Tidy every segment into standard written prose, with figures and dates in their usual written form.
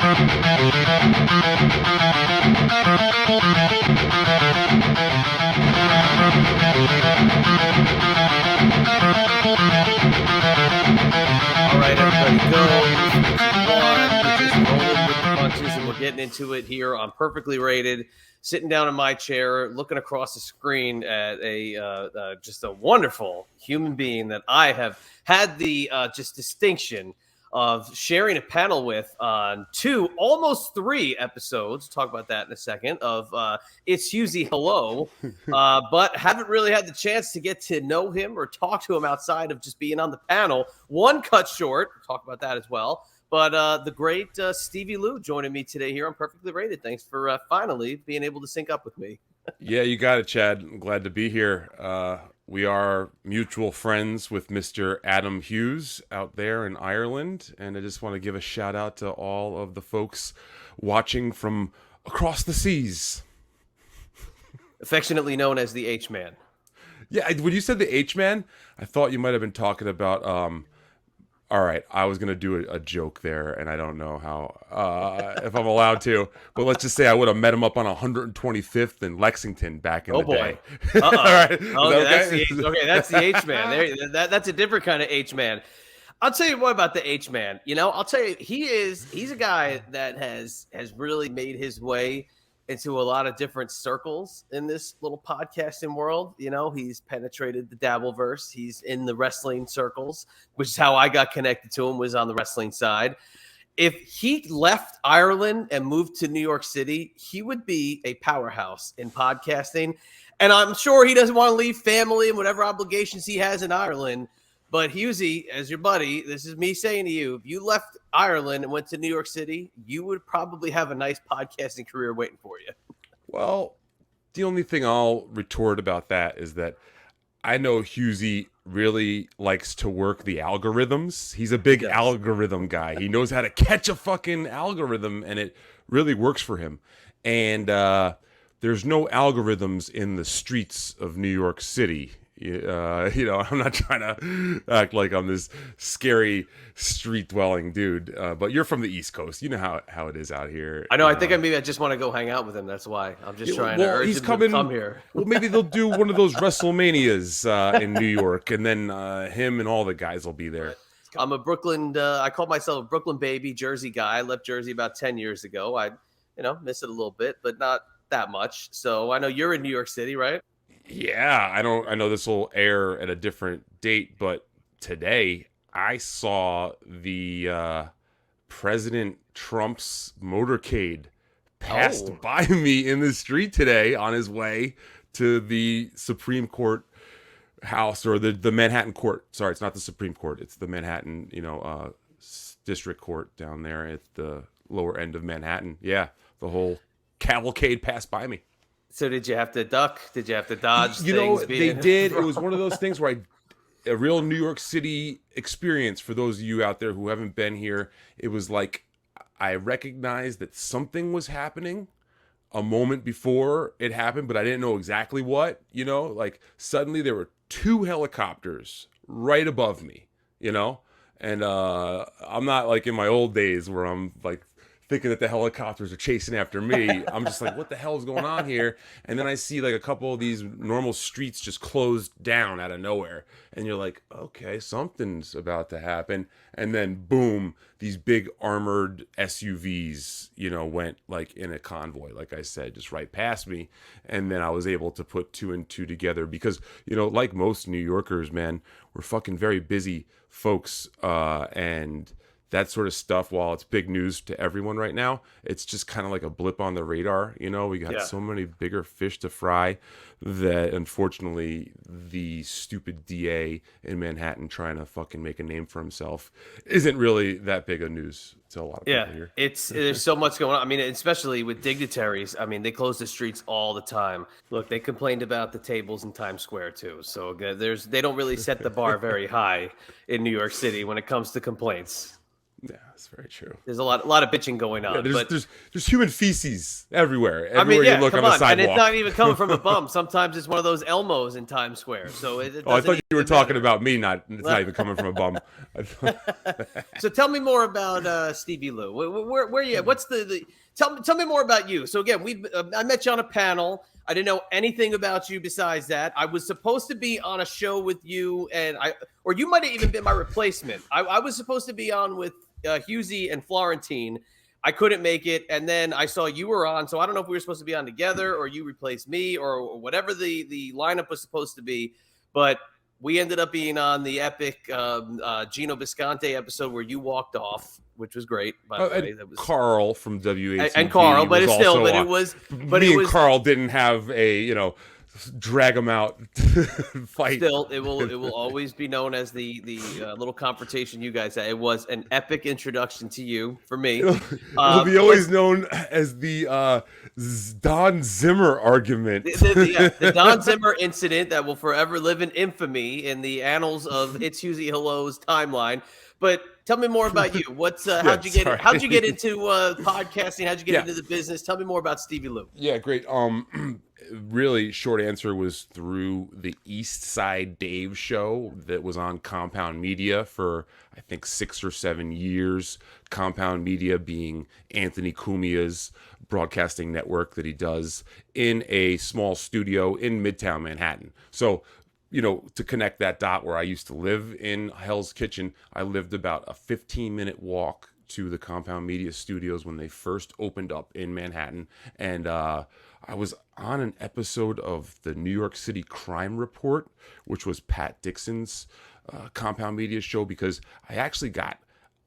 right, everybody, go. 3, 2, 1. We're just rolling with the punches, and we're getting into it here on Perfectly Rated. Sitting down in my chair, looking across the screen at just a wonderful human being that I have had the just distinction of sharing a panel with on 2, almost 3 episodes. Talk about that in a second. Of It's Husey Hello, but haven't really had the chance to get to know him or talk to him outside of just being on the panel. One cut short. Talk about that as well. But the great Stevie Lou joining me today here on Perfectly Rated. Thanks for finally being able to sync up with me. Yeah, you got it, Chad. I'm glad to be here. We are mutual friends with Mr. Adam Hughes out there in Ireland, and I just want to give a shout out to all of the folks watching from across the seas. Affectionately known as the H-Man. Yeah, when you said the H-Man, I thought you might have been talking about... all right, I was going to do a joke there, and I don't know how, if I'm allowed to, but let's just say I would have met him up on 125th in Lexington back in the day. All right. Okay, that's the H-Man. That's a different kind of H-Man. I'll tell you what about the H-Man. I'll tell you, he's a guy that has really made his way into a lot of different circles in this little podcasting world. He's penetrated the Dabbleverse. He's in the wrestling circles, which is how I got connected to him, was on the wrestling side. If he left Ireland and moved to New York City, he would be a powerhouse in podcasting. And I'm sure he doesn't want to leave family and whatever obligations he has in Ireland. But Husey, as your buddy, this is me saying to you, if you left Ireland and went to New York City, you would probably have a nice podcasting career waiting for you. Well, the only thing I'll retort about that is that I know Husey really likes to work the algorithms. He's a big algorithm guy. He knows how to catch a fucking algorithm, and it really works for him. And there's no algorithms in the streets of New York City. I'm not trying to act like I'm this scary street-dwelling dude, but you're from the East Coast. You know how it is out here. I know. I think I just want to go hang out with him. That's why I'm just trying to urge him to come here. Well, maybe they'll do one of those WrestleManias in New York, and then him and all the guys will be there. I'm a Brooklyn. I call myself a Brooklyn baby, Jersey guy. I left Jersey about 10 years ago. I, miss it a little bit, but not that much. So I know you're in New York City, right? Yeah, I know this will air at a different date, but today I saw the President Trump's motorcade passed by me in the street today on his way to the Supreme Court house, or the Manhattan court. Sorry, it's not the Supreme Court. It's the Manhattan, district court down there at the lower end of Manhattan. Yeah, the whole cavalcade passed by me. So did you have to duck? Did you have to dodge? They did. It was one of those things where a real New York City experience for those of you out there who haven't been here. It was like I recognized that something was happening a moment before it happened, but I didn't know exactly what. Like suddenly there were 2 helicopters right above me. And I'm not like in my old days where I'm like thinking that the helicopters are chasing after me. I'm just like, what the hell is going on here? And then I see like a couple of these normal streets just closed down out of nowhere. And you're like, okay, something's about to happen. And then boom, these big armored SUVs, went like in a convoy, like I said, just right past me. And then I was able to put 2 and 2 together because, like most New Yorkers, man, we're fucking very busy folks. And that sort of stuff, while it's big news to everyone right now, it's just kind of like a blip on the radar. We got so many bigger fish to fry that unfortunately the stupid DA in Manhattan trying to fucking make a name for himself isn't really that big of news to a lot of people here. There's so much going on. I mean, especially with dignitaries. I mean, they close the streets all the time. Look, they complained about the tables in Times Square too. So they don't really set the bar very high in New York City when it comes to complaints. Yeah, That's very true. There's a lot of bitching going on. Yeah, but there's human feces everywhere. I mean, Everywhere yeah, you look come on the on, sidewalk. and it's not even coming from a bum. Sometimes it's one of those Elmos in Times Square. So it Oh, I doesn't thought you were even talking matter. about me. It's not even coming from a bum. So tell me more about Stevie Lou. Where you? What's the tell me more about you. So again, I met you on a panel. I didn't know anything about you besides that. I was supposed to be on a show with you, or you might have even been my replacement. I was supposed to be on with Husey and Florentine. I couldn't make it, and then I saw you were on. So I don't know if we were supposed to be on together, or you replaced me, or whatever the lineup was supposed to be. But we ended up being on the epic Gino Bisconte episode where you walked off, which was great. By the way, that was Carl from WATP and Carl, but it's still, also, but and Carl didn't have a drag him out fight. Still, it will always be known as the little confrontation you guys had. It was an epic introduction to you for me. It'll be always known as the Don Zimmer argument. The Don Zimmer incident that will forever live in infamy in the annals of It's Husey Hello's timeline. But tell me more about you. How'd you get into podcasting? How'd you get into the business? Tell me more about Stevie Lou. Yeah, great. Really short answer was through the East Side Dave show that was on Compound Media for I think 6 or 7 years. Compound Media being Anthony Cumia's broadcasting network that he does in a small studio in Midtown Manhattan. So, to connect that dot where I used to live in Hell's Kitchen, I lived about a 15-minute walk to the Compound Media studios when they first opened up in Manhattan. And I was on an episode of the New York City Crime Report, which was Pat Dixon's Compound Media show, because I actually got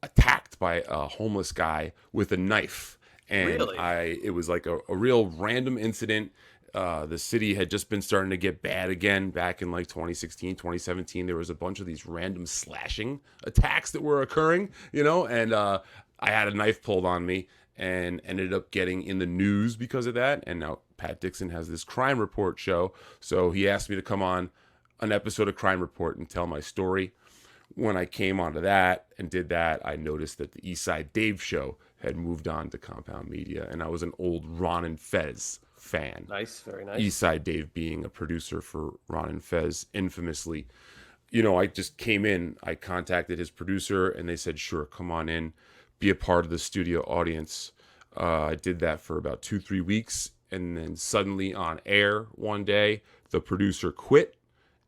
attacked by a homeless guy with a knife. And really? It was like a real random incident. The city had just been starting to get bad again back in like 2016, 2017. There was a bunch of these random slashing attacks that were occurring, and I had a knife pulled on me and ended up getting in the news because of that. And now Pat Dixon has this Crime Report show. So he asked me to come on an episode of Crime Report and tell my story. When I came onto that and did that, I noticed that the East Side Dave show had moved on to Compound Media, and I was an old Ron and Fez fan. Nice, very nice. East Side Dave being a producer for Ron and Fez infamously. I just came in, I contacted his producer, and they said, sure, come on in, be a part of the studio audience. I did that for about 2-3 weeks, and then suddenly on air one day, the producer quit,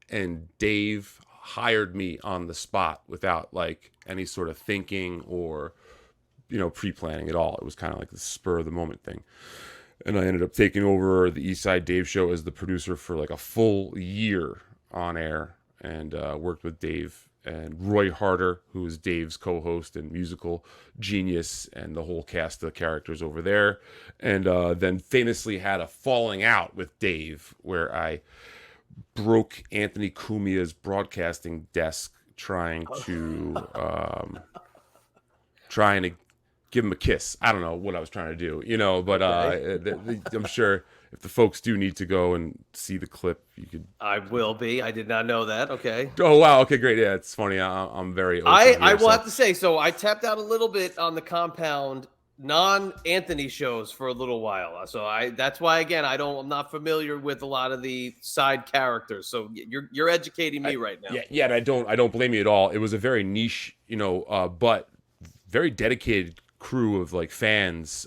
and Dave hired me on the spot without like any sort of thinking or pre-planning at all. It was kind of like the spur of the moment thing. And I ended up taking over the East Side Dave show as the producer for like a full year on air, and worked with Dave and Roy Harder, who is Dave's co-host and musical genius, and the whole cast of characters over there. And then famously had a falling out with Dave where I broke Anthony Cumia's broadcasting desk trying to give him a kiss. I don't know what I was trying to do, but I'm sure if the folks do need to go and see the clip, you could. I will be. I did not know that. Okay. Oh wow. Okay, great. Yeah, it's funny. I'm very. Open I will have to say. So I tapped out a little bit on the Compound non-Anthony shows for a little while. So that's why again I'm not familiar with a lot of the side characters. So you're educating me right now. Yeah, and I don't blame you at all. It was a very niche, but very dedicated crew of like fans.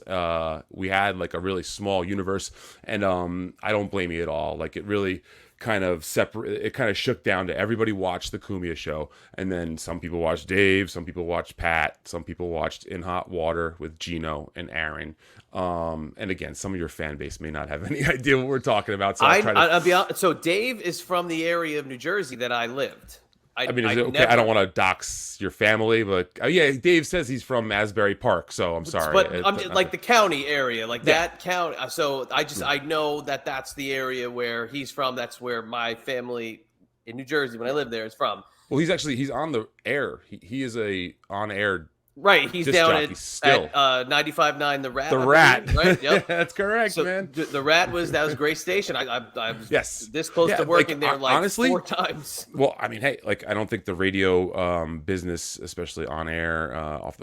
We had like a really small universe, and I don't blame you at all. Like it really kind of shook down to everybody watched the Cumia show, and then some people watched Dave, some people watched Pat, some people watched In Hot Water with Gino and Aaron. And again, some of your fan base may not have any idea what we're talking about. So I'll be honest. So Dave is from the area of New Jersey that I lived. I mean, is it okay? I don't want to dox your family, but yeah, Dave says he's from Asbury Park, so I'm sorry. But I'm like the county area, like that county. So I know that that's the area where he's from. That's where my family in New Jersey, when I lived there, is from. Well, he's on the air. He is a on-air Right, he's disc down jockey still. at 95.9 The Rat. The I Rat. believe, right? Yep. That's correct, So man. the Rat that was a great station. I was Yes. this close Yeah, to working there like honestly, 4 times. well, I mean, hey, like I don't think the radio business, especially on air,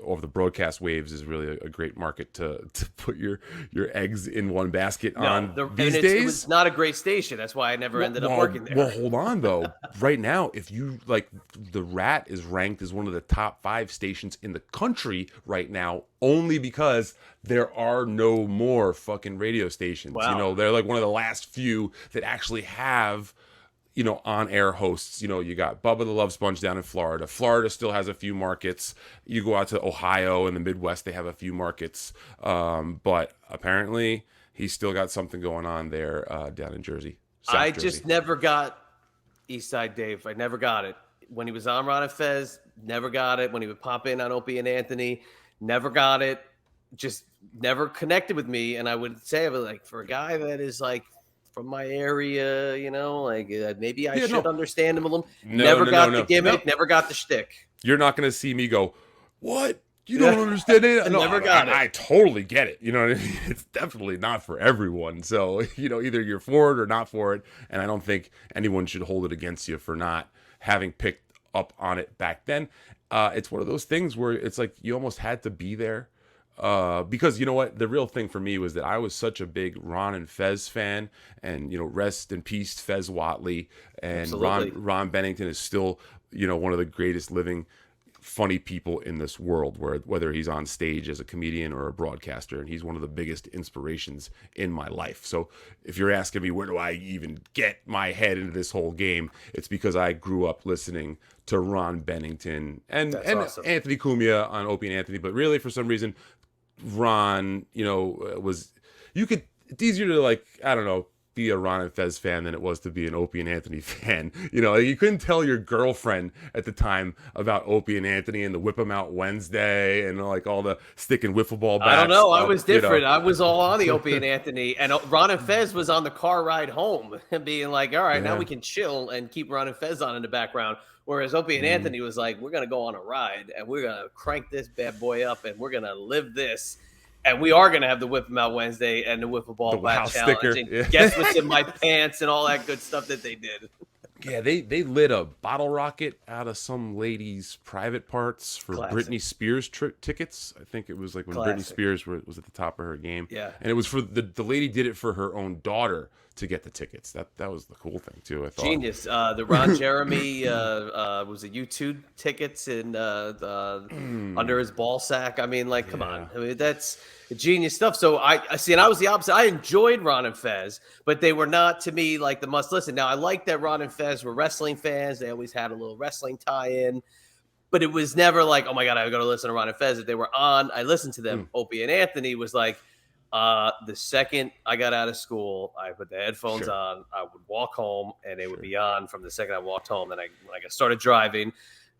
over the broadcast waves, is really a great market to put your eggs in one basket on these days. It was not a great station. That's why I never ended up working there. Well, hold on though. Right now, if you like, the Rat is ranked as one of the top 5 stations in the country right now, only because there are no more fucking radio stations. Wow. You know, they're like one of the last few that actually have, you know, on-air hosts. You know, you got Bubba the Love Sponge down in Florida. Florida still has a few markets. You go out to Ohio and the Midwest, they have a few markets. But apparently, he's still got something going on there down in Jersey. I just never got Eastside Dave. I never got it. When he was on Ron and Fez, never got it. When he would pop in on Opie and Anthony, never got it. Just never connected with me. And I would say, like, for a guy that is like from my area, you know, like maybe I should understand him a little. Never got the gimmick. Never got the shtick. You're not going to see me go, what? You don't understand it? No, never got it. I totally get it. You know what I mean? It's definitely not for everyone. So, you know, either you're for it or not for it. And I don't think anyone should hold it against you for not having picked up on it back then. It's one of those things where it's like you almost had to be there. Because you know what? The real thing for me was that I was such a big Ron and Fez fan. And, you know, rest in peace, Fez Whatley. And Ron Bennington is still, you know, one of the greatest living funny people in this world, whether he's on stage as a comedian or a broadcaster, and he's one of the biggest inspirations in my life. So if you're asking me where do I even get my head into this whole game, it's because I grew up listening to Ron Bennington and awesome. Anthony Cumia on Opie and Anthony, but really for some reason Ron, you know, it's easier to, like, I don't know, be a Ron and Fez fan than it was to be an Opie and Anthony fan. You know, you couldn't tell your girlfriend at the time about Opie and Anthony and the Whip 'em Out Wednesday and like all the stick and wiffle ball bats. I don't know. I was different. You know. I was all on the Opie and Anthony, and Ron and Fez was on the car ride home and being like, all right, now we can chill and keep Ron and Fez on in the background. Whereas Opie and Anthony was like, we're going to go on a ride and we're going to crank this bad boy up and we're going to live this. And we are going to have the Whip 'em Out Wednesday and the Wiffle Ball Bat Challenge. Sticker. And guess what's in my pants and all that good stuff that they did. Yeah, they lit a bottle rocket out of some lady's private parts for Britney Spears tickets. I think it was like when Britney Spears was at the top of her game. Yeah. And it was for the lady did it for her own daughter to get the tickets. That was the cool thing too, I thought. Genius. The Ron Jeremy was it U2 tickets and under his ball sack. I mean, like, come on. I mean, that's genius stuff. So I see, and I was the opposite. I enjoyed Ron and Fez, but they were not to me like the must listen. Now I like that Ron and Fez were wrestling fans. They always had a little wrestling tie-in, but it was never like, oh my God, I got to listen to Ron and Fez. If they were on, I listened to them. Opie and Anthony was like, the second I got out of school, I put the headphones on, I would walk home and they would be on from the second I walked home. Then when I started driving,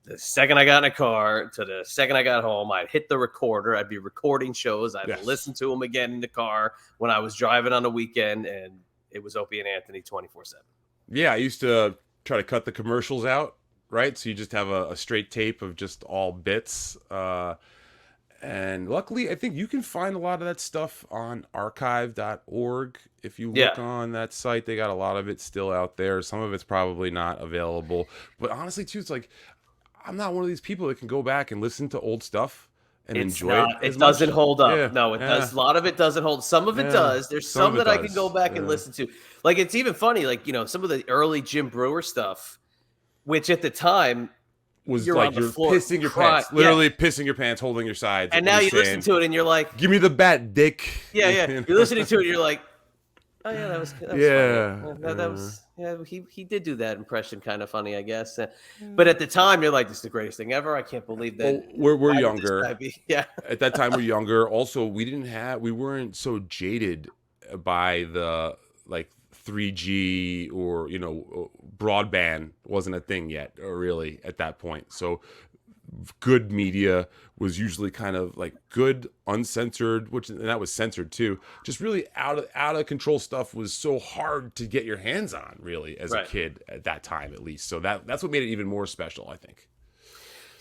the second I got in a car to the second I got home, I'd hit the recorder. I'd be recording shows. I'd listen to them again in the car when I was driving on the weekend, and it was Opie and Anthony 24/7. Yeah, I used to try to cut the commercials out, right? So you just have a straight tape of just all bits. And luckily, I think you can find a lot of that stuff on archive.org. If you look on that site, they got a lot of it still out there. Some of it's probably not available. But honestly, too, it's like, I'm not one of these people that can go back and listen to old stuff and enjoy it. It doesn't hold up. Yeah, no, it does. A lot of it doesn't hold. Some of it does. There's some that I can go back and listen to. Like, it's even funny, like, you know, some of the early Jim Brewer stuff, which at the time was like you're pissing your pants, literally pissing your pants, holding your sides. And now you listen to it and you're like, give me the bat, dick. Yeah, yeah. You're listening to it and you're like, oh yeah, that was funny. That was he did do that impression, kind of funny, I guess. But at the time, you're like, this is the greatest thing ever. I can't believe that. Well, we're younger. Yeah. At that time, we're younger. Also, we weren't so jaded by the like 3G or, you know, broadband wasn't a thing yet, or really at that point. So good media was usually kind of like good, uncensored, and that was censored too. Just really out of control stuff was so hard to get your hands on, really, as a kid at that time, at least. So that's what made it even more special, I think.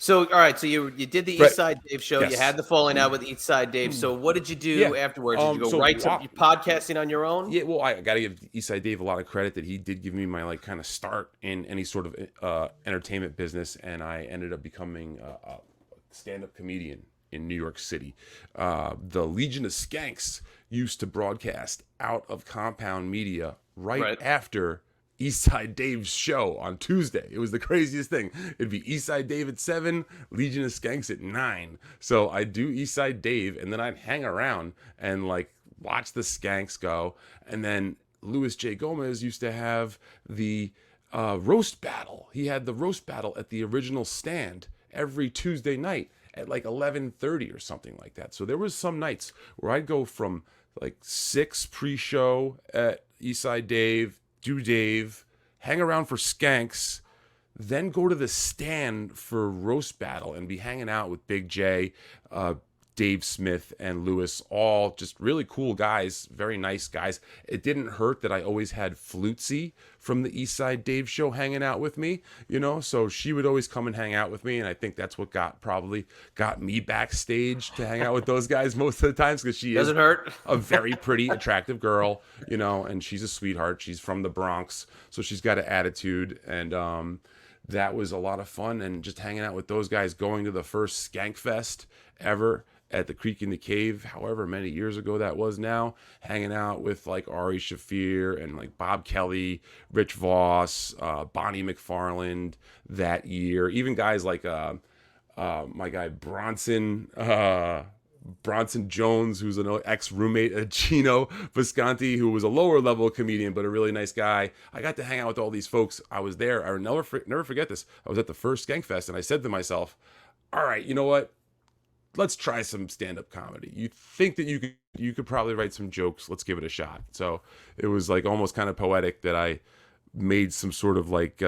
So, all right. So you did the Right. East Side Dave show. You Yes. had the falling out with East Side Dave. So what did you Yeah. do afterwards? Did you go So right to podcasting on your own? yeah, well, I got to give Eastside Dave a lot of credit that he did give me my like kind of start in any sort of entertainment business, and I ended up becoming a stand-up comedian in New York City. The Legion of Skanks used to broadcast out of Compound Media right. after Eastside Dave's show on Tuesday. It was the craziest thing. It'd be Eastside Dave at 7, Legion of Skanks at 9. So I'd do Eastside Dave, and then I'd hang around and like watch the Skanks go. And then Louis J. Gomez used to have the roast battle. He had the roast battle at the original stand every Tuesday night at like 11:30 or something like that. So there was some nights where I'd go from like 6 pre-show at Eastside Dave, do Dave, hang around for Skanks, then go to the stand for roast battle and be hanging out with Big J, Dave Smith, and Lewis, all just really cool guys, very nice guys. It didn't hurt that I always had Flutzy from the Eastside Dave show hanging out with me, you know, so she would always come and hang out with me, and I think that's what probably got me backstage to hang out with those guys most of the times, because she Doesn't hurt. a very pretty, attractive girl, you know, and she's a sweetheart. She's from the Bronx, so she's got an attitude, and that was a lot of fun, and just hanging out with those guys, going to the first Skank Fest ever at the Creek in the Cave, however many years ago that was now, hanging out with like Ari Shaffir and like Bob Kelly, Rich Voss, Bonnie McFarland that year, even guys like my guy Bronson Jones, who's an ex-roommate of Gino Visconti, who was a lower level comedian, but a really nice guy. I got to hang out with all these folks. I was there. I will never forget this. I was at the first Skank Fest, and I said to myself, all right, you know what? Let's try some stand-up comedy. You think that you could probably write some jokes. Let's give it a shot. So it was like almost kind of poetic that I made some sort of like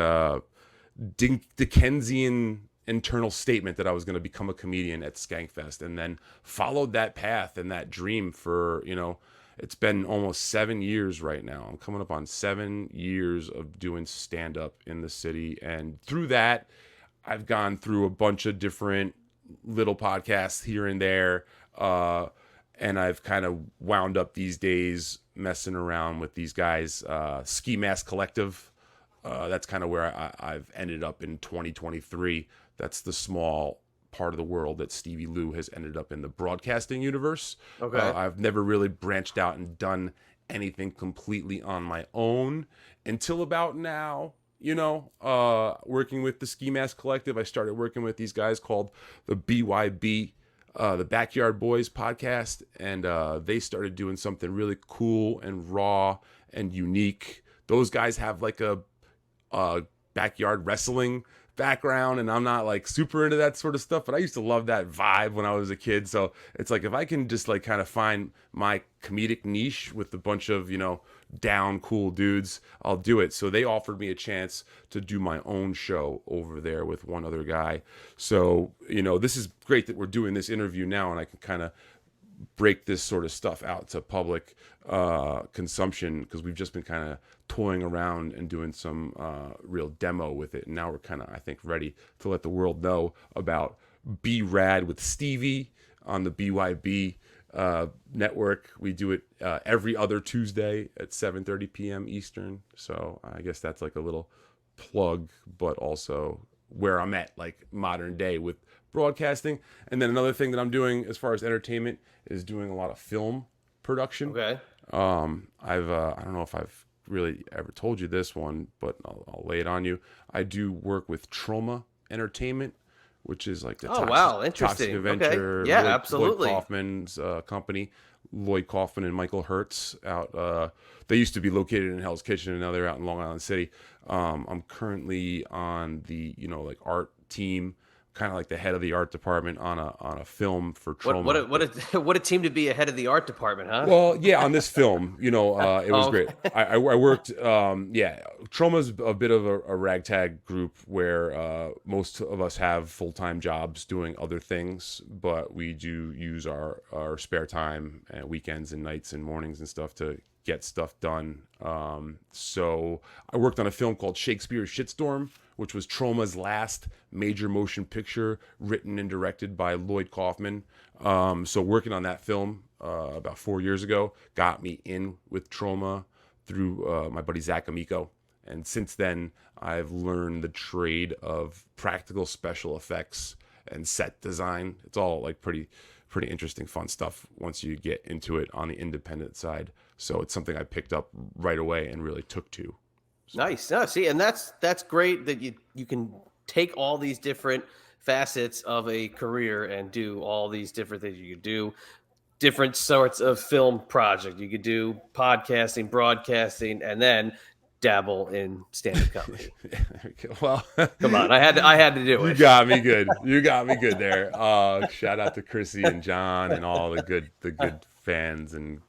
Dickensian internal statement that I was going to become a comedian at Skankfest, and then followed that path and that dream for, you know, it's been almost 7 years right now. I'm coming up on 7 years of doing stand-up in the city, and through that, I've gone through a bunch of different little podcasts here and there, and I've kind of wound up these days messing around with these guys, Ski Mask Collective. That's kind of where I've ended up in 2023. That's the small part of the world that Stevie Lou has ended up in the broadcasting universe. Okay. I've never really branched out and done anything completely on my own until about now. You know, working with the Ski Mask Collective, I started working with these guys called the BYB, the Backyard Boys podcast, and they started doing something really cool and raw and unique. Those guys have like a backyard wrestling background, and I'm not like super into that sort of stuff, but I used to love that vibe when I was a kid. So it's like, if I can just like kind of find my comedic niche with a bunch of, you know, down cool dudes, I'll do it. So they offered me a chance to do my own show over there with one other guy. So, you know, this is great that we're doing this interview now, and I can kind of break this sort of stuff out to public consumption, because we've just been kind of toying around and doing some real demo with it, and now we're kind of, I think, ready to let the world know about Be Rad with Stevie on the BYB network. We do it every other Tuesday at 7:30 p.m. Eastern, so I guess that's like a little plug, but also where I'm at like modern day with broadcasting. And then another thing that I'm doing as far as entertainment is doing a lot of film production. Okay. I don't know if I've really ever told you this one, but I'll lay it on you. I do work with Trauma Entertainment, which is like the Interesting. Toxic Adventure. Okay. Yeah, Lloyd absolutely. Kaufman's company. Lloyd Kaufman and Michael Hertz out. They used to be located in Hell's Kitchen, and now they're out in Long Island City. I'm currently on the, you know, like art team, kind of like the head of the art department on a film for Trauma. What a team to be ahead of the art department, huh? Well, yeah, on this film, you know, it was great. I worked, Trauma's a bit of a ragtag group where most of us have full-time jobs doing other things, but we do use our spare time and weekends and nights and mornings and stuff to get stuff done. So I worked on a film called Shakespeare's Shitstorm, which was Troma's last major motion picture, written and directed by Lloyd Kaufman. So working on that film about 4 years ago got me in with Troma through my buddy Zach Amico. And since then, I've learned the trade of practical special effects and set design. It's all like pretty interesting, fun stuff once you get into it on the independent side. So it's something I picked up right away and really took to. So. Nice. No, see, and that's great that you can take all these different facets of a career and do all these different things. You could do different sorts of film project. You could do podcasting, broadcasting, and then dabble in stand-up comedy. Well, come on, I had to do it. You got me good. You got me good there. Shout out to Chrissy and John and all the good fans and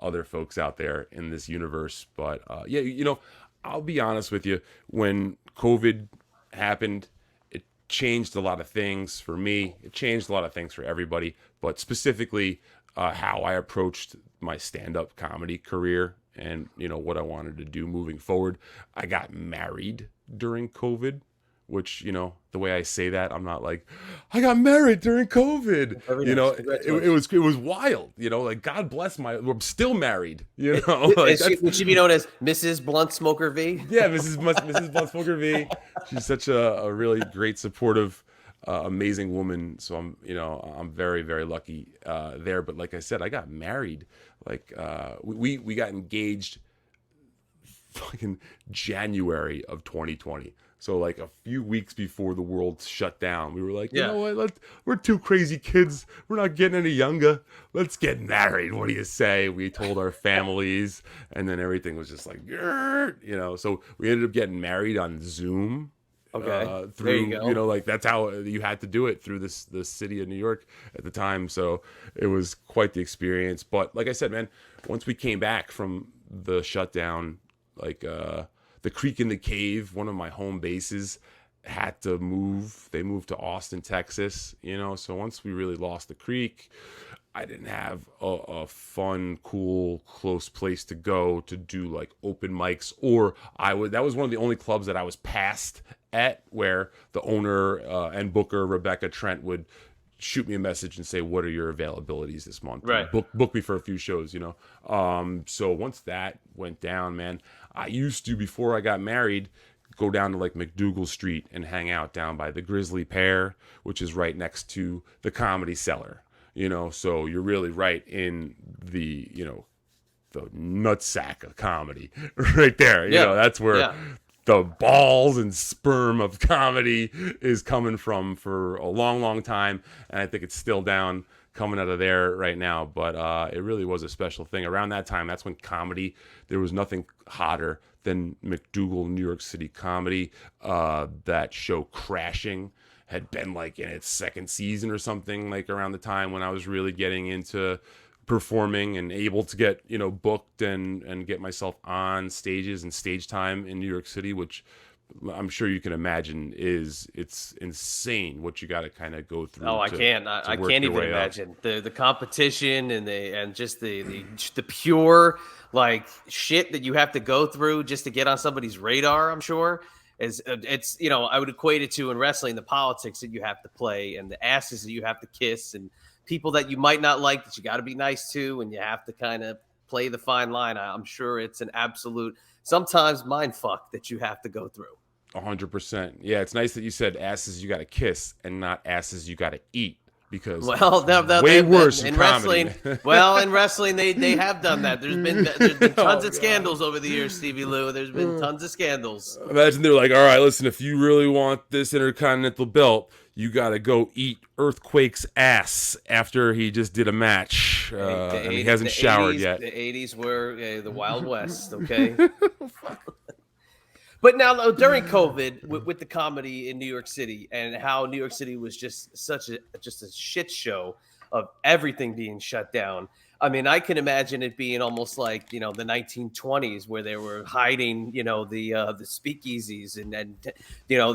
other folks out there in this universe. But yeah, you know, I'll be honest with you. When COVID happened, it changed a lot of things for me. It changed a lot of things for everybody. But specifically, how I approached my stand-up comedy career. And, you know, what I wanted to do moving forward. I got married during COVID, which, you know, the way I say that, I'm not like, I got married during COVID. Very you nice. know, it was wild. You know, like, God bless I'm still married. You know, like, would she be known as Mrs. Blunt Smoker V? Yeah, Mrs. Blunt Smoker V. She's such a really great, supportive, amazing woman. So I'm very, very lucky there. But like I said, I got married. Like we got engaged fucking January of 2020. So like a few weeks before the world shut down, we were like, you know what? We're two crazy kids. We're not getting any younger. Let's get married. What do you say? We told our families, and then everything was just like, you know. So we ended up getting married on Zoom. Okay. Through, there you go. You know, like that's how you had to do it through the city of New York at the time. So it was quite the experience. But like I said, man, once we came back from the shutdown, like the Creek in the Cave, one of my home bases, had to move. They moved to Austin, Texas, you know. So once we really lost the Creek, I didn't have a fun, cool, close place to go to do like open mics, or that was one of the only clubs that I was passed at, where the owner and booker Rebecca Trent would shoot me a message and say, what are your availabilities this month? Right. Book me for a few shows, you know. So once that went down, man, I used to, before I got married, go down to like McDougal Street and hang out down by the Grizzly Pear, which is right next to the Comedy Cellar. You know, so you're really right in the, you know, the nutsack of comedy right there. You know, that's where the balls and sperm of comedy is coming from for a long, long time. And I think it's still coming out of there right now. But it really was a special thing. Around that time, that's when comedy, there was nothing hotter than McDougal, New York City comedy. That show Crashing had been like in its second season or something, like around the time when I was really getting into performing and able to get, you know, booked and get myself on stages and stage time in New York City, which I'm sure you can imagine it's insane what you got to kind of go through. I can't even imagine the competition and just the pure like shit that you have to go through just to get on somebody's radar. I'm sure it's, you know, I would equate it to in wrestling, the politics that you have to play and the asses that you have to kiss and people that you might not like that you got to be nice to, and you have to kind of play the fine line. I'm sure it's an absolute, sometimes mind fuck that you have to go through. 100%. Yeah, it's nice that you said asses you got to kiss and not asses you got to eat, because way worse in wrestling. Well, in wrestling, they have done that. There's been tons of scandals over the years, Stevie Lou. There's been tons of scandals. Imagine they're like, all right, listen, if you really want this Intercontinental belt, you got to go eat Earthquake's ass after he just did a match. And he hasn't showered yet. The 80s were the Wild West, okay? But now, during COVID, with the comedy in New York City and how New York City was just such a shit show of everything being shut down. I mean, I can imagine it being almost like, you know, the 1920s where they were hiding, you know, the speakeasies and you know,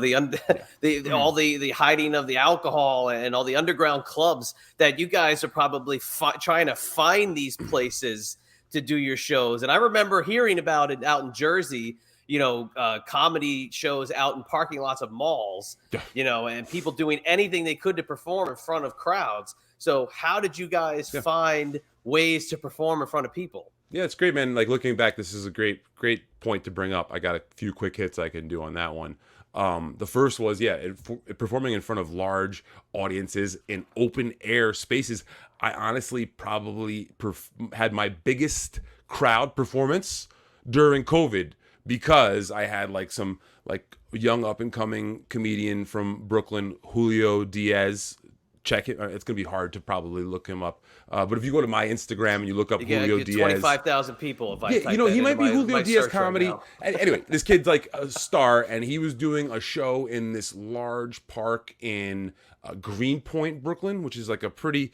all the hiding of the alcohol and all the underground clubs that you guys are probably trying to find these places to do your shows. And I remember hearing about it out in Jersey, comedy shows out in parking lots of malls, and people doing anything they could to perform in front of crowds. So how did you guys find ways to perform in front of people? Yeah, it's great, man. Like looking back, this is a great point to bring up. I got a few quick hits I can do on that one. The first was, performing in front of large audiences in open air spaces. I honestly probably had my biggest crowd performance during COVID because I had like some like young up and coming comedian from Brooklyn, Julio Diaz. Check it. It's going to be hard to probably look him up. But if you go to my Instagram and you look up Julio Diaz. 25,000 people. If I he might be Julio Diaz comedy. Anyway, this kid's like a star, and he was doing a show in this large park in Greenpoint, Brooklyn, which is like a pretty...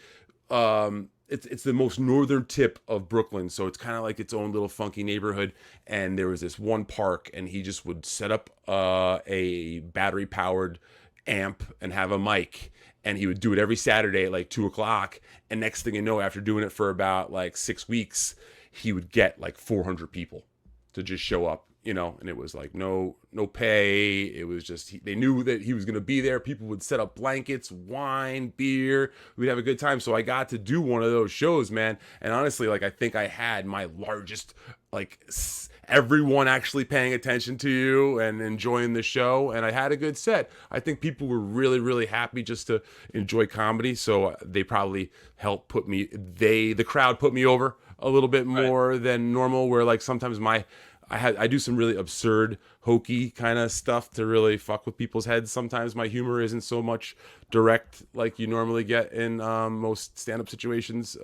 It's the most northern tip of Brooklyn, so it's kind of like its own little funky neighborhood. And there was this one park, and he just would set up a battery-powered amp and have a mic, and he would do it every Saturday at like 2:00. And next thing you know, after doing it for about like 6 weeks, he would get like 400 people to just show up, and it was like no pay. It was just, they knew that he was going to be there. People would set up blankets, wine, beer. We'd have a good time. So I got to do one of those shows, man. And honestly, like, I think I had my largest, like, everyone actually paying attention to you and enjoying the show, and I had a good set. I think people were really, really happy just to enjoy comedy, so they probably helped the crowd put me over a little bit more than normal, where like sometimes I do some really absurd, hokey kind of stuff to really fuck with people's heads. Sometimes my humor isn't so much direct like you normally get in most stand-up situations,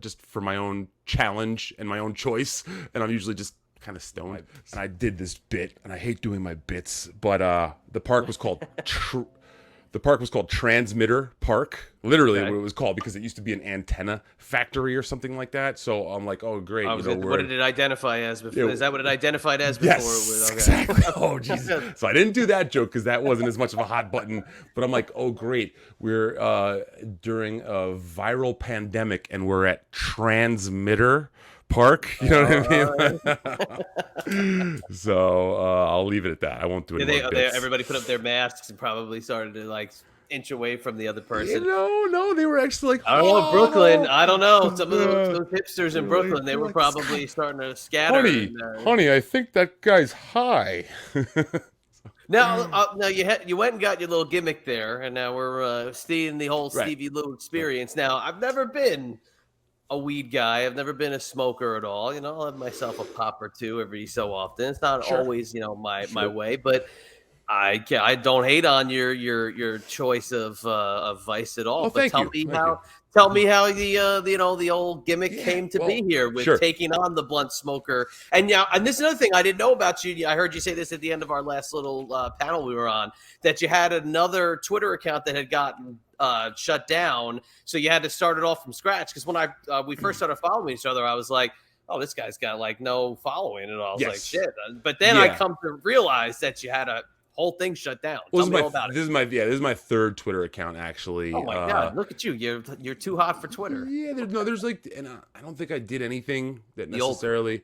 just for my own challenge and my own choice, and I'm usually just kind of stoned. And I did this bit, and I hate doing my bits, but the park was called Transmitter Park. Literally what it was called, because it used to be an antenna factory or something like that. So I'm like, oh great. What did it identify as before? Is that what it identified as before? Yes, exactly. Oh Jesus. So I didn't do that joke because that wasn't as much of a hot button, but I'm like, oh great. We're during a viral pandemic, and we're at Transmitter Park, you know what I mean? So I'll leave it at that. I won't do it. Everybody put up their masks and probably started to like inch away from the other person. No, they were actually like, I don't know, Brooklyn. I don't know. Some of those hipsters in Brooklyn, they were probably starting to scatter. Honey, I think that guy's high. Now you went and got your little gimmick there, and now we're seeing the whole Stevie Lou experience. Now, I've never been a weed guy. I've never been a smoker at all. I'll have myself a pop or two every so often. It's not always, my way, but I don't hate on your choice of vice at all. Oh, but tell me how the old gimmick came to be here with taking on the blunt smoker. And this is another thing I didn't know about you. I heard you say this at the end of our last little panel we were on, that you had another Twitter account that had gotten shut down, so you had to start it all from scratch. Because when we first started following each other, I was like, oh, this guy's got like no following at all. I was like, shit. But then I come to realize that you had a whole thing shut down. Tell me all about it. This is my third Twitter account, actually. Oh my god, look at you. You're too hot for Twitter. Yeah, there's like, and I don't think I did anything that necessarily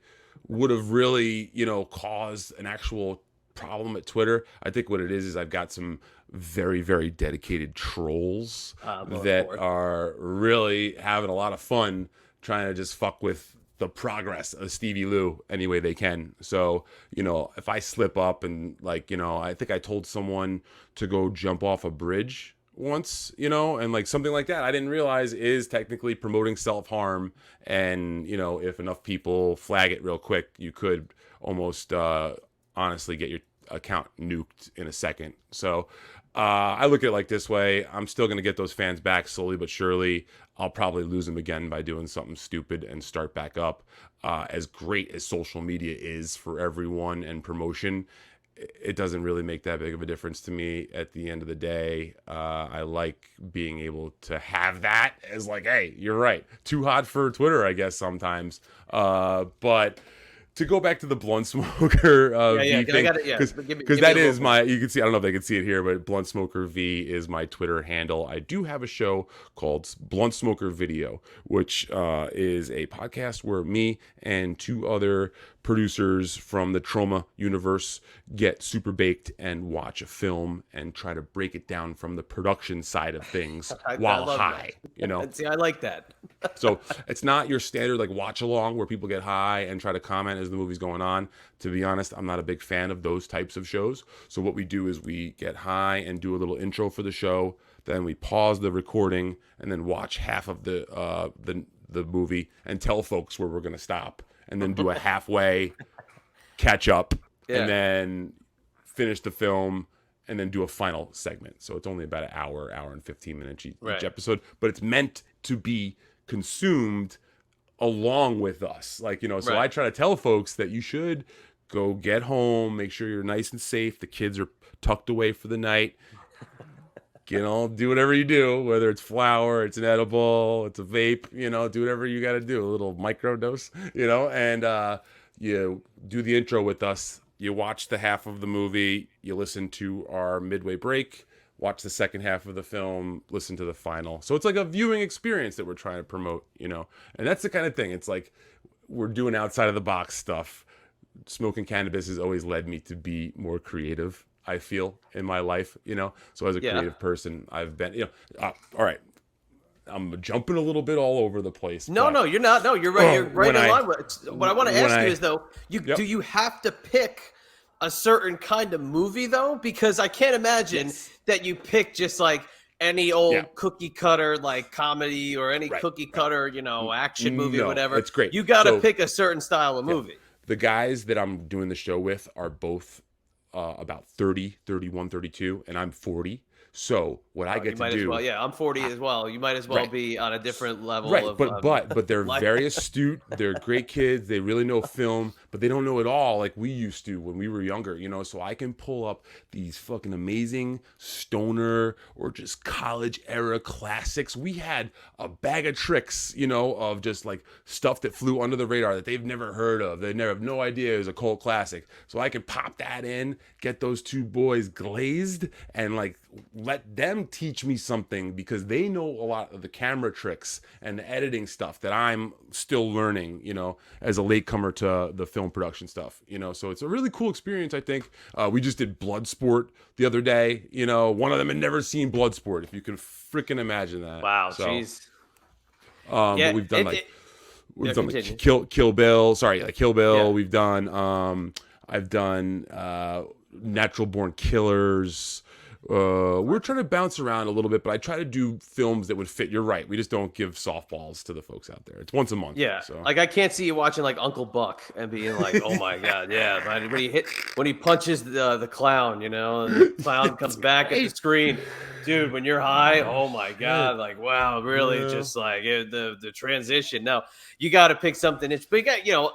would have really, caused an actual problem at Twitter. I think what it is I've got some very, very dedicated trolls that are really having a lot of fun trying to just fuck with the progress of Stevie Lou any way they can. So, if I slip up and I think I told someone to go jump off a bridge once, and like something like that, I didn't realize is technically promoting self-harm. And, if enough people flag it real quick, you could almost honestly get your account nuked in a second. So I look at it like this way. I'm still going to get those fans back slowly but surely. I'll probably lose them again by doing something stupid and start back up. As great as social media is for everyone and promotion, it doesn't really make that big of a difference to me at the end of the day. I like being able to have that as like, hey, you're right. Too hot for Twitter, I guess, sometimes. But to go back to the Blunt Smoker V thing, because that is my, you can see, I don't know if they can see it here, but Blunt Smoker V is my Twitter handle. I do have a show called Blunt Smoker Video, which is a podcast where me and two other producers from the Trauma universe get super baked and watch a film and try to break it down from the production side of things while high, you know? See, I like that. So it's not your standard like watch along where people get high and try to comment as the movie's going on. To be honest, I'm not a big fan of those types of shows. So what we do is we get high and do a little intro for the show. Then we pause the recording and then watch half of the movie and tell folks where we're going to stop. And then do a halfway catch up, and then finish the film, and then do a final segment. So it's only about an hour and 15 minutes each episode, but it's meant to be consumed along with us. Like, you know, so I try to tell folks that you should go get home, make sure you're nice and safe. The kids are tucked away for the night. You know, do whatever you do, whether it's flour, it's an edible, it's a vape, you know, do whatever you got to do, a little micro dose, you know, and you do the intro with us. You watch the half of the movie, you listen to our midway break, watch the second half of the film, listen to the final. So it's like a viewing experience that we're trying to promote, you know, and that's the kind of thing. It's like we're doing outside of the box stuff. Smoking cannabis has always led me to be more creative, I feel, in my life, you know. So as a creative person, I've been, you know, all right, I'm jumping a little bit all over the place. No, you're not. No, you're right. You're right in line. What I want to ask you is, though, do you have to pick a certain kind of movie, though? Because I can't imagine that you pick just like any old cookie cutter like comedy or any cookie cutter, you know, action movie or whatever. It's great. You got to pick a certain style of movie. The guys that I'm doing the show with are both about 30, 31, 32, and I'm 40. So what I get to do, I'm 40 as well. You might as well be on a different level. Right, but they're very astute. They're great kids. They really know film, but they don't know it all like we used to when we were younger, you know. So I can pull up these fucking amazing stoner or just college era classics. We had a bag of tricks, you know, of just like stuff that flew under the radar that they've never heard of. They never have no idea it was a cult classic. So I can pop that in, get those two boys glazed, and like let them teach me something because they know a lot of the camera tricks and the editing stuff that I'm still learning, you know, as a latecomer to the film production stuff, you know. So it's a really cool experience, I think. We just did Bloodsport the other day, you know. One of them had never seen Bloodsport, if you can freaking imagine that. Wow, jeez. But we've done like Kill Bill. Sorry, like Kill Bill. Yeah. We've done. I've done Natural Born Killers. We're trying to bounce around a little bit, but I try to do films that would fit. You're right. We just don't give softballs to the folks out there. It's once a month. Yeah. So. Like I can't see you watching like Uncle Buck and being like, oh my God. Yeah. When he punches the clown, you know, and the clown comes back at the screen, dude, when you're high, oh my God. Like, wow, really just like the transition. No, you got to pick something. It's big, you know,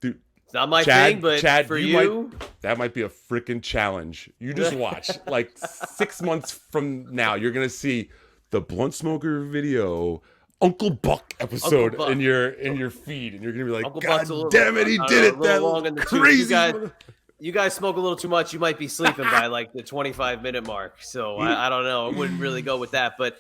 dude. It's not my thing, but Chad, for you, that might be a freaking challenge. You just watch. Like 6 months from now, you're gonna see the Blunt Smoker Video Uncle Buck episode in your feed, and you're gonna be like, Uncle God damn it, he did it! That crazy. You guys smoke a little too much. You might be sleeping by like the 25-minute mark. So I don't know. I wouldn't really go with that. But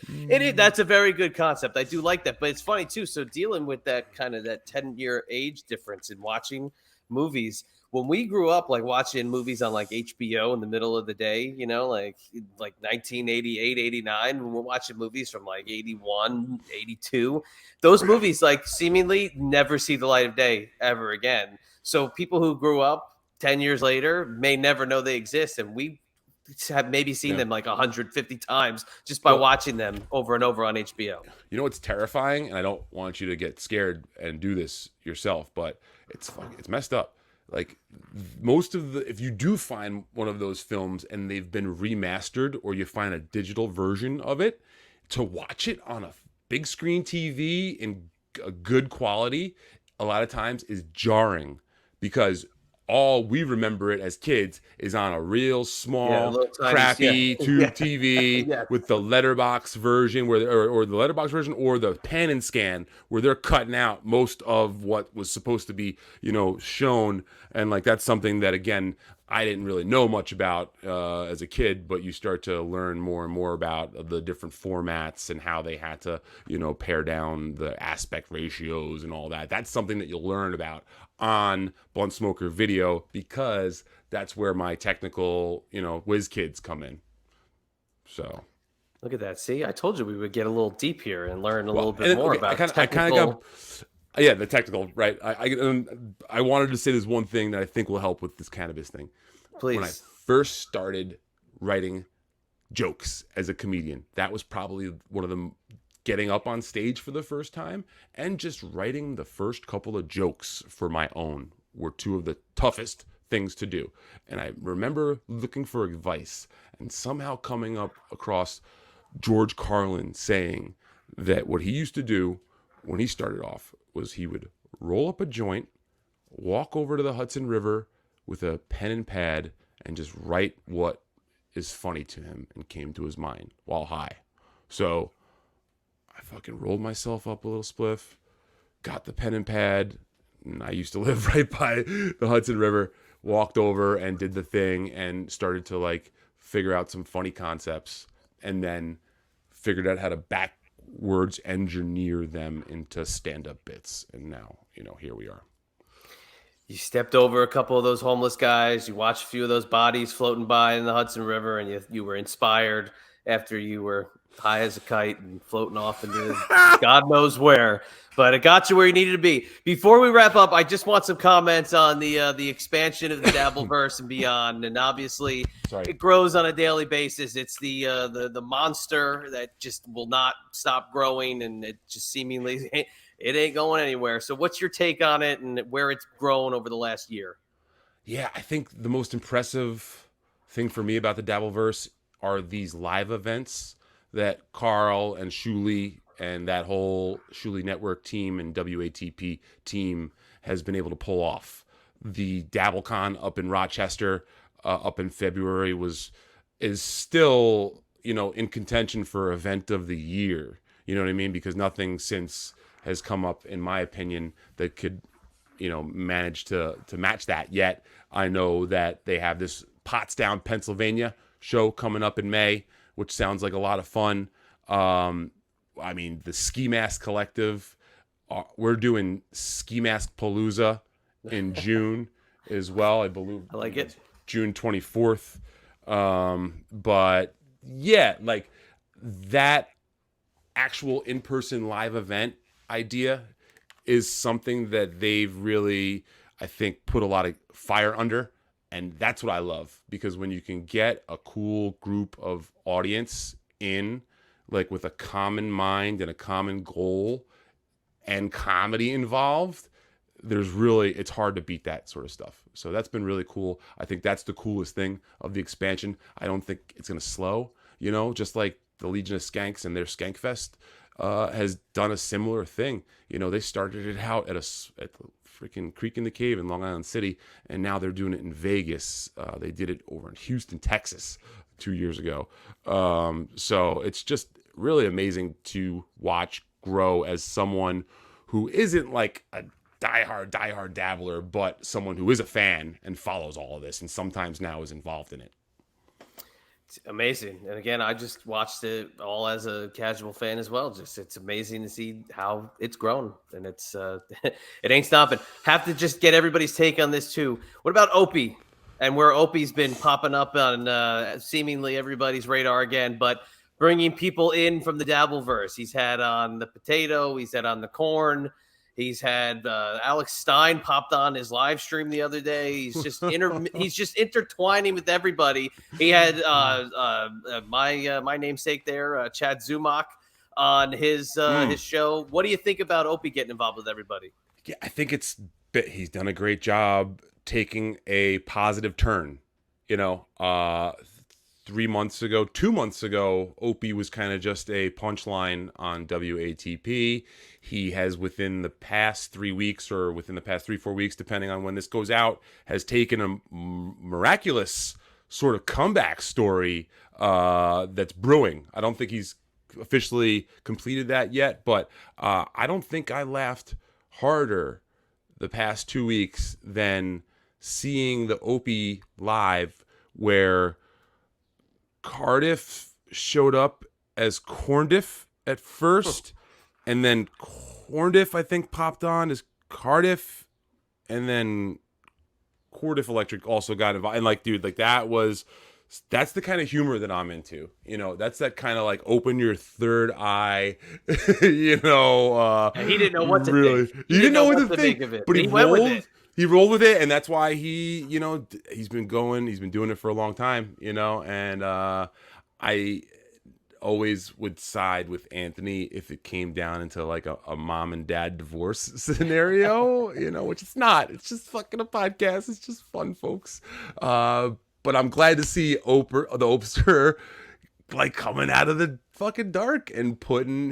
that's a very good concept. I do like that. But it's funny too. So dealing with that kind of that 10-year age difference in watching movies. When we grew up, like watching movies on like HBO in the middle of the day, you know, like 1988, 89, when we're watching movies from like 81, 82, those movies like seemingly never see the light of day ever again. So people who grew up 10 years later may never know they exist. And we have maybe seen them like 150 times just by watching them over and over on HBO. You know what's terrifying? And I don't want you to get scared and do this yourself, but it's messed up. Like most of if you do find one of those films and they've been remastered, or you find a digital version of it, to watch it on a big screen TV in a good quality, a lot of times is jarring, because all we remember it as kids is on a real small, little tiny, crappy tube yeah, TV yeah. with the letterbox version or the letterbox version or the pan and scan where they're cutting out most of what was supposed to be, shown. And like, that's something that, again, I didn't really know much about as a kid, but you start to learn more and more about the different formats and how they had to, pare down the aspect ratios and all that. That's something that you'll learn about on Blunt Smoker Video, because that's where my technical, whiz kids come in. So Look at that. See, I told you we would get a little deep here and learn a little bit and, more okay, about I kind technical. of got, yeah, the technical, right? I wanted to say there's one thing that I think will help with this cannabis thing. Please. When I first started writing jokes as a comedian, that was probably one of them. Getting up on stage for the first time and just writing the first couple of jokes for my own were two of the toughest things to do. And I remember looking for advice and somehow coming up across George Carlin saying that what he used to do when he started off was he would roll up a joint, walk over to the Hudson River with a pen and pad, and just write what is funny to him and came to his mind while high. So I fucking rolled myself up a little spliff, got the pen and pad, and I used to live right by the Hudson River, walked over and did the thing and started to like figure out some funny concepts, and then figured out how to backwards engineer them into stand-up bits. And now, here we are. You stepped over a couple of those homeless guys. You watched a few of those bodies floating by in the Hudson River, and you were inspired after you were high as a kite and floating off into God knows where. But it got you where you needed to be. Before we wrap up, I just want some comments on the expansion of the Dabbleverse and beyond. And obviously, It grows on a daily basis. It's the monster that just will not stop growing, and it just seemingly it ain't going anywhere. So what's your take on it and where it's grown over the last year? Yeah, I think the most impressive thing for me about the Dabbleverse are these live events that Carl and Shuli and that whole Shuli Network team and WATP team has been able to pull off. The DabbleCon up in Rochester up in February is still, in contention for event of the year. You know what I mean? Because nothing since has come up, in my opinion, that could, manage to match that yet. I know that they have this Pottstown, Pennsylvania show coming up in May, which sounds like a lot of fun. I mean, the Ski Mask Collective, we're doing Ski Mask Palooza in June as well. I believe I like it. June 24th. But yeah, like that actual in-person live event idea is something that they've really, I think, put a lot of fire under. And that's what I love, because when you can get a cool group of audience in, like with a common mind and a common goal and comedy involved, it's hard to beat that sort of stuff. So that's been really cool. I think that's the coolest thing of the expansion. I don't think it's going to slow, just like the Legion of Skanks and their Skankfest has done a similar thing. They started it out at the freaking Creek in the Cave in Long Island City, and now they're doing it in Vegas. They did it over in Houston, Texas 2 years ago. So it's just really amazing to watch grow as someone who isn't like a diehard dabbler, but someone who is a fan and follows all of this and sometimes now is involved in it. It's amazing. And again, I just watched it all as a casual fan as well. It's amazing to see how it's grown, and it's it ain't stopping. Have to just get everybody's take on this too. What about Opie, and where Opie's been popping up on seemingly everybody's radar again, but bringing people in from the Dabbleverse. He's had on the potato, he's had on the corn. He's had Alex Stein popped on his live stream the other day. He's just he's just intertwining with everybody. He had my namesake there, Chad Zumach, on his show. What do you think about Opie getting involved with everybody? Yeah, I think he's done a great job taking a positive turn. 2 months ago, Opie was kind of just a punchline on WATP. He has, within the past 3 weeks, or within the past 3-4 weeks, depending on when this goes out, has taken a miraculous sort of comeback story that's brewing. I don't think he's officially completed that yet, but I don't think I laughed harder the past 2 weeks than seeing the Opie live, where Cardiff showed up as Corndiff at first, and then Corndiff, I think, popped on as Cardiff, and then Cordiff Electric also got involved. And like, dude, like that's the kind of humor that I'm into. That's that kind of like open your third eye. He didn't know what to think. He didn't know what to think of it, but he went rolled. with it. He rolled with it, and that's why he's been doing it for a long time, and I always would side with Anthony if it came down into like a mom and dad divorce scenario, which it's not. It's just fucking a podcast. It's just fun, folks. But I'm glad to see the Opster like coming out of the fucking dark and putting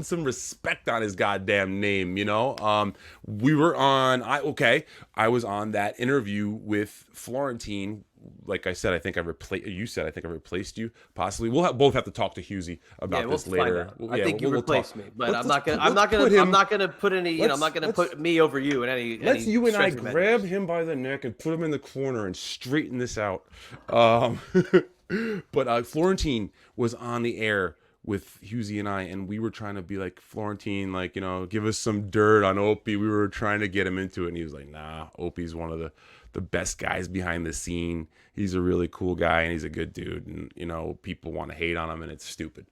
some respect on his goddamn name. We were on. I was on that interview with Francine. Like I said, I think I replaced you. Possibly, we'll both have to talk to Husey about this later. I think you replaced me, but I'm not gonna put any. I'm not gonna put me over you in any. Let's you and I grab him by the neck and put him in the corner and straighten this out. But Florentine was on the air with Husey and I, and we were trying to be like, Florentine, like, give us some dirt on Opie. We were trying to get him into it, and he was like, nah, Opie's one of the best guys behind the scene. He's a really cool guy, and he's a good dude, and people want to hate on him, and it's stupid.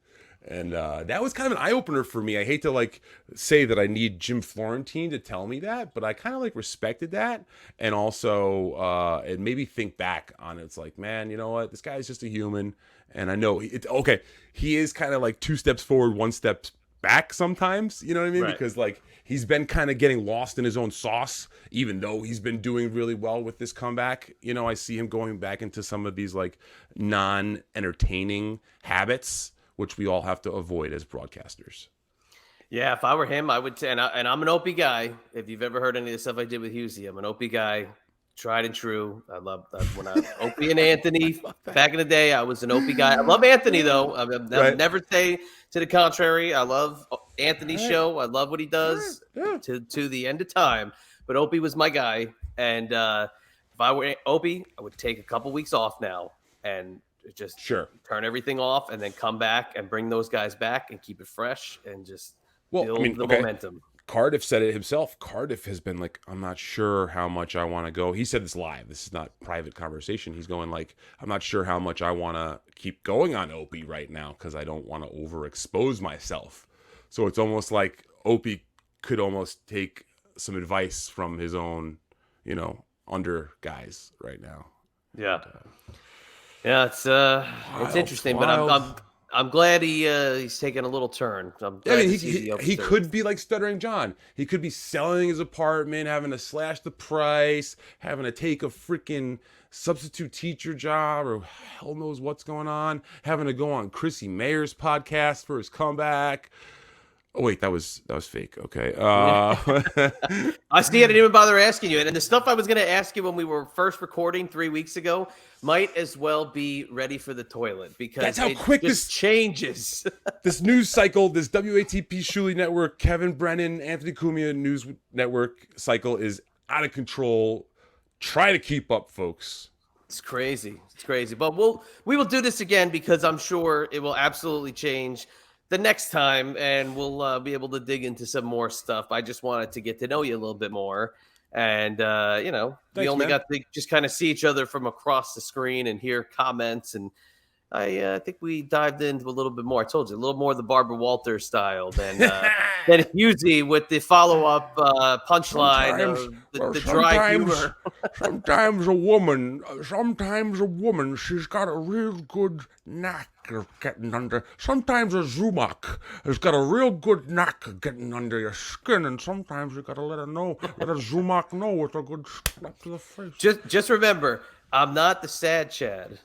And that was kind of an eye-opener for me. I hate to like say that I need Jim Florentine to tell me that, but I kind of like respected that. And also it made me think back on it. It's like, man, you know what? This guy's just a human. And I know he is kind of like 2 steps forward, 1 step back sometimes, you know what I mean? Right. Because like he's been kind of getting lost in his own sauce, even though he's been doing really well with this comeback. I see him going back into some of these like non-entertaining habits, which we all have to avoid as broadcasters. Yeah, if I were him, I would say, and I'm an Opie guy. If you've ever heard any of the stuff I did with Husey, I'm an Opie guy, tried and true. I love when Opie and Anthony back in the day. I was an Opie guy. I love Anthony though. I'll never say to the contrary. I love Anthony's show. I love what he does to the end of time. But Opie was my guy, and if I were Opie, I would take a couple weeks off now and just turn everything off, and then come back and bring those guys back and keep it fresh and just build the momentum. Cardiff said it himself. Cardiff has been like, I'm not sure how much I want to go. He said this live. This is not private conversation. He's going like, I'm not sure how much I want to keep going on Opie right now because I don't want to overexpose myself. So it's almost like Opie could almost take some advice from his own, under guys right now. Yeah. Yeah, it's interesting, but I'm glad he's taking a little turn. He could be like Stuttering John. He could be selling his apartment, having to slash the price, having to take a freaking substitute teacher job, or hell knows what's going on, having to go on Chrissy Mayer's podcast for his comeback. Oh wait, that was fake. Okay. I see. I didn't even bother asking you. And the stuff I was going to ask you when we were first recording 3 weeks ago might as well be ready for the toilet, because that's how quick this changes. This news cycle, this WATP Shuley Network, Kevin Brennan, Anthony Cumia News Network cycle is out of control. Try to keep up, folks. It's crazy. But we will do this again, because I'm sure it will absolutely change the next time, and we'll be able to dig into some more stuff. I just wanted to get to know you a little bit more. And, we only got to just kind of see each other from across the screen and hear comments. And I think we dived into a little bit more. I told you, a little more of the Barbara Walters style than Husey with the follow-up punchline of the dry humor. Sometimes a woman, she's got a real good knack of getting under. Sometimes a Zumak has got a real good knack of getting under your skin, and sometimes you got to let a Zumak know with a good slap to the face. Just remember, I'm not the sad Chad.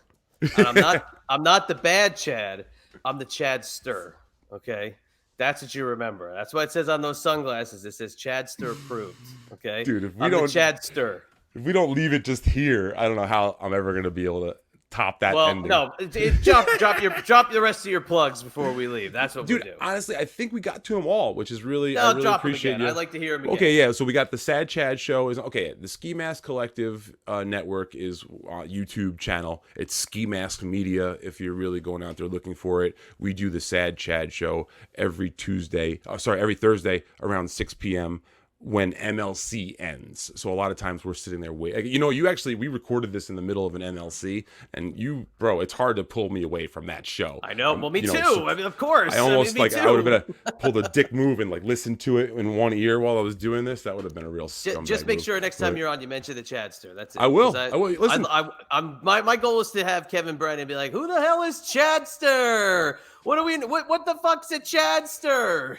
And I'm not the bad Chad. I'm the Chadster. Okay, that's what you remember. That's what it says on those sunglasses. It says Chadster approved. Okay, Dude, I'm the Chadster. if we don't leave it just here, I don't know how I'm ever gonna be able to top that ending. No, drop the rest of your plugs before we leave. That's what we do. Honestly, I think we got to them all, which is really, No, I really drop appreciate them again. you. I'd like to hear them again. Okay, yeah. So we got the Sad Chad show. The Ski Mask Collective network is YouTube channel. It's Ski Mask Media. If you're really going out there looking for it, we do the Sad Chad show every Thursday around 6 p.m. when MLC ends. So a lot of times we're sitting there waiting. You know, we recorded this in the middle of an MLC, and it's hard to pull me away from that show. I know. Well, me too. So I mean, of course. I almost I would have been pulled a dick move and like listened to it in one ear while I was doing this. That would have been a real scumbag Just make move. sure next time you're on, you mention the Chadster. That's it. I will. I will. Listen, My goal is to have Kevin Brennan be like, "Who the hell is Chadster? What the fuck's a Chadster?"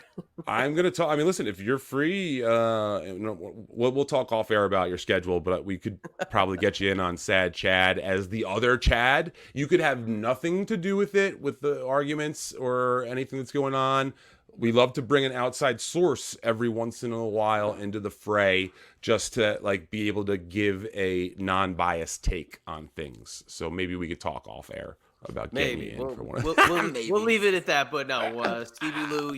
I'm gonna talk. I mean, listen, if you're free, we'll talk off air about your schedule, but we could probably get you in on Sad Chad as the other Chad. You could have nothing to do with it, with the arguments or anything that's going on. We love to bring an outside source every once in a while into the fray, just to like be able to give a non-biased take on things. So maybe we could talk off air about getting me in for one. We'll leave it at that. But no, Stevie Lou,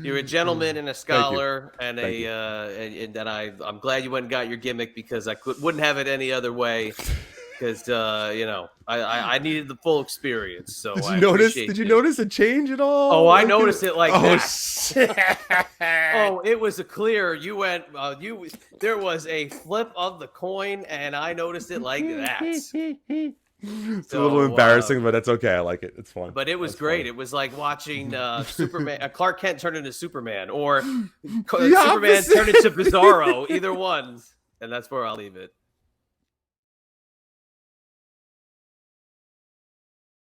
you're a gentleman and a scholar, and I'm glad you went and got your gimmick, because I wouldn't have it any other way. Because I needed the full experience. So Did you notice a change at all? Oh, I noticed it like that. Oh, it was a clear. You went. There was a flip of the coin, and I noticed it like that. It's a little embarrassing, but that's okay. I like it. It's fun. But it was great. Fun. It was like watching Superman, Clark Kent turn into Superman, or Superman turn into Bizarro. Either one, and that's where I'll leave it.